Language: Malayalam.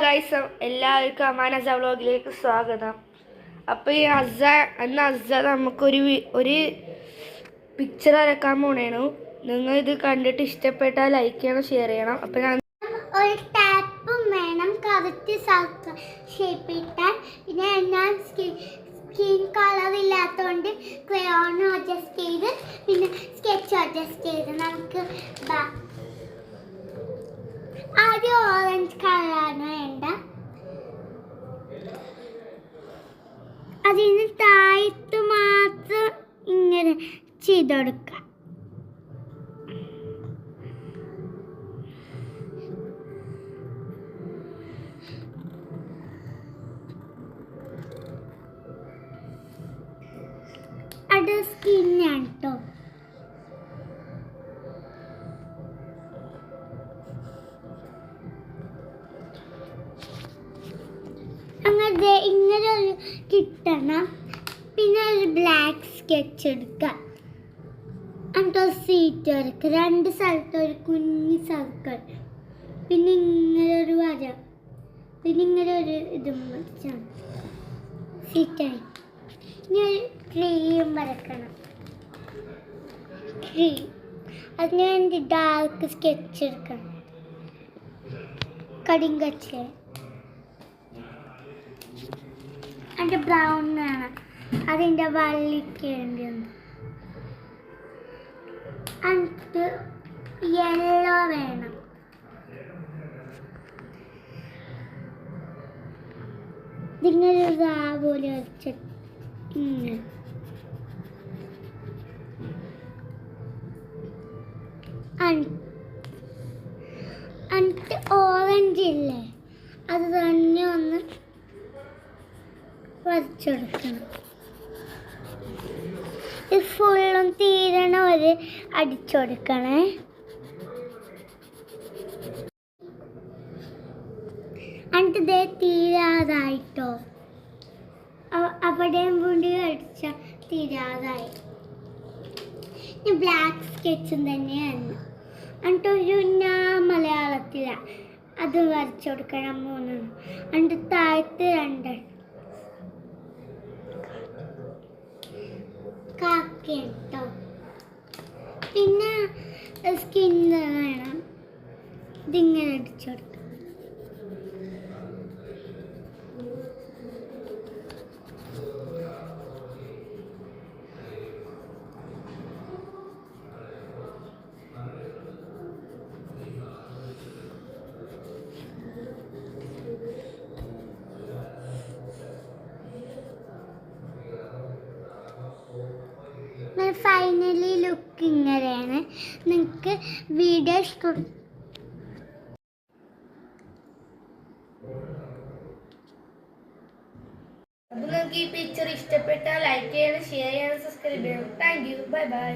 ഗൈസ്, എല്ലാവർക്കും അമാനസ വ്ളോഗിലേക്ക് സ്വാഗതം. അപ്പോൾ ഈ അസ്സ നമുക്കൊരു പിക്ചർ വരക്കാൻ പോണേനു. നിങ്ങൾ ഇത് കണ്ടിട്ട് ഇഷ്ടപ്പെട്ടാൽ ലൈക്ക് ചെയ്യണം, ഷെയർ ചെയ്യണം. അപ്പോൾ ഞാൻ ഒരു ടാപ്പും വേണം കറക്റ്റ് ഷേപ്പ് ഇട്ടാൽ. പിന്നെ ഞാൻ സ്കിൻ കളർ ഇല്ലാത്തതുകൊണ്ട് ക്രയോൺ അഡ്ജസ്റ്റ് ചെയ്ത് പിന്നെ സ്കെച്ച് അഡ്ജസ്റ്റ് ചെയ്ത് നമുക്ക് ആദ്യം ഓറഞ്ച് കളറാണ് വേണ്ട. അതിന് താഴത്ത് മാത്രം ഇങ്ങനെ ചെയ്തെടുക്കാം. അത് സ്കിന്നാണ് കേട്ടോ. അങ്ങനെ ഇങ്ങനെ ഒരു കിട്ടണം. പിന്നെ ഒരു ബ്ലാക്ക് സ്കെച്ച് എടുക്കാം. എന്നിട്ട് സീറ്റ് വരക്കുക. രണ്ട് സ്ഥലത്ത് ഒരു കുഞ്ഞി സർക്കിൾ. പിന്നെ ഇങ്ങനെ ഒരു വര. പിന്നെ ഇങ്ങനെ ഒരു ഇതും വരച്ചാണ് സീറ്റായി. ഇനി ഒരു ക്രീം വരക്കണം. ക്രീം അതിന് വേണ്ടി ഡാർക്ക് സ്കെച്ച് എടുക്കണം. കരിങ്കച്ച് അതിൻ്റെ ബ്രൗൺ വേണം. അതിൻ്റെ വള്ളിക്ക് വേണ്ടി എന്നിട്ട് യെല്ലോ വേണം. ഇതിങ്ങനെ പോലെ വരച്ചിട്ട് ഇങ്ങനെ എന്നിട്ട് ഓറഞ്ച് ഇല്ലേ അത് തന്നെ ഒന്ന് വരച്ചെടുക്കണം. ഇത് ഫുള്ളും തീരണ ഒരു അടിച്ചെടുക്കണേ. എന്നിട്ട് ഇതേ തീരാതായിട്ടോ. അവിടെയും കൂടി അടിച്ച തീരാതായി. ബ്ലാക്ക് സ്കെച്ചും തന്നെയാണ്. എന്നിട്ട് ഒരു മലയാളത്തിലാണ് അത് വരച്ചു കൊടുക്കണം. മൂന്നെണ്ണം. എന്നിട്ട് താഴത്ത് രണ്ടെണ്ണം കാക്കട്ടോ. പിന്നെ സ്കിന്ന് വേണം. ഇതിങ്ങനെ അടിച്ചു കൊടുക്കണം. ഫൈനലി ലുക്ക് ഇങ്ങനെയാണ്. നിങ്ങൾക്ക് വീഡിയോ ഈ പിക്ചർ ഇഷ്ടപ്പെട്ടാൽ ലൈക്ക് ചെയ്യണം, ഷെയർ ചെയ്യണം, സബ്സ്ക്രൈബ് ചെയ്യണം. Thank you. Bye bye.